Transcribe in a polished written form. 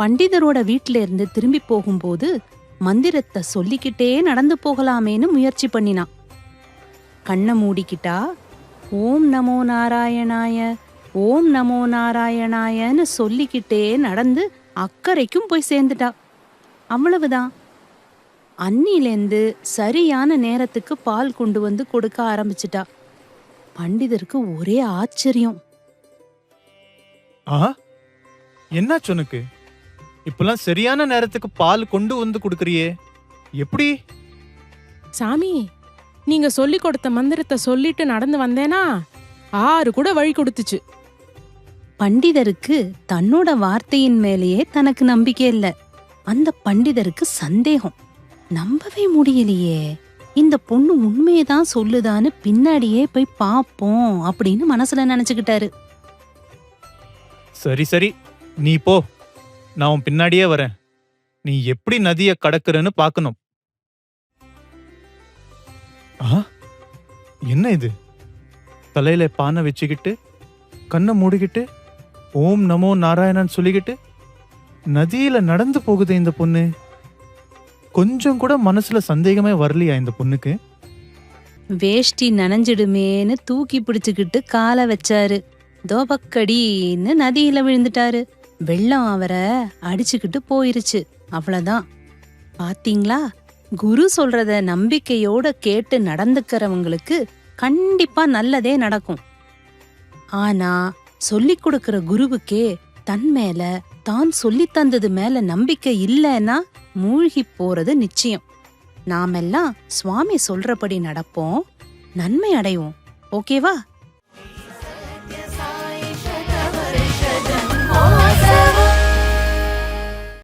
பண்டிதரோட வீட்ல இருந்து திரும்பி போகும்போது மந்திரத்தை சொல்லிக்கிட்டே நடந்து போகலாமேன்னு முயற்சி பண்ணினான். கண்ணை மூடிக்கிட்டா ஓம் நமோ நாராயணாய, ஓம் நமோ நாராயணாயன்னு சொல்லிக்கிட்டே நடந்து அக்கறைக்கும் போய் சேர்ந்துட்டா. அவ்வளவுதான். அன்னிலேந்து சரியான நேரத்துக்கு பால் கொண்டு வந்து கொடுக்க ஆரம்பிச்சிட்டா. பண்டிதருக்கு ஒரே ஆச்சரியம். என்னாச்சு உனக்கு? இப்பெல்லாம் சரியான நேரத்துக்கு பால் கொண்டு வந்து கொடுக்கறியே, எப்படி? சாமி, நீங்க சொல்லி கொடுத்த மந்திரத்தை சொல்லிட்டு நடந்து வந்தேனா 6 கூட வழி கொடுத்துச்சு. பண்டிதருக்கு தன்னோட வார்த்தையின் மேலேயே தனக்கு நம்பிக்கை இல்ல. அந்த பண்டிதருக்கு சந்தேகம். நம்பவே முடியலையே, இந்த பொண்ணு உண்மையதான் சொல்லுதான்னு பின்னாடியே போய் பாப்போம் அப்படின்னு மனசுல நினைச்சுக்கிட்டாரு. சரி சரி, நீ போ, நான் உன் பின்னாடியே வரேன். நீ எப்படி நதிய கடக்குறன்னு பாக்கணும். என்ன இது? தலையில பானை வச்சுக்கிட்டு கண்ணை மூடிக்கிட்டு ஓம் நமோ நாராயணன் சொல்லிக்கிட்டு நதியில நடந்து போகுது இந்த பொண்ணு. கொஞ்சம் கூட மனசுல சந்தேகமே வரலையா இந்த பொண்ணுக்கு? வேஷ்டி நனைஞ்சிடுமேன்னு தூக்கி பிடிச்சுக்கிட்டு காலை வச்சாரு. தோபக்கடின்னு நதியில விழுந்துட்டாரு. வெள்ளம் அவரை அடிச்சுக்கிட்டு போயிருச்சு. அவ்வளவுதான். பாத்தீங்களா, குரு சொல்றத நம்பிக்கையோட கேட்டு நடந்துக்கிறவங்களுக்கு கண்டிப்பா நல்லதே நடக்கும். ஆனா சொல்லிக் கொடுக்கிற குருவுக்கே தன் மேல, தான் சொல்லி தந்தது மேல நம்பிக்கை இல்லைன்னா மூழ்கி போறது நிச்சயம். நாமெல்லாம் சுவாமி சொல்றபடி நடப்போம், நன்மை அடைவோம். ஓகேவா?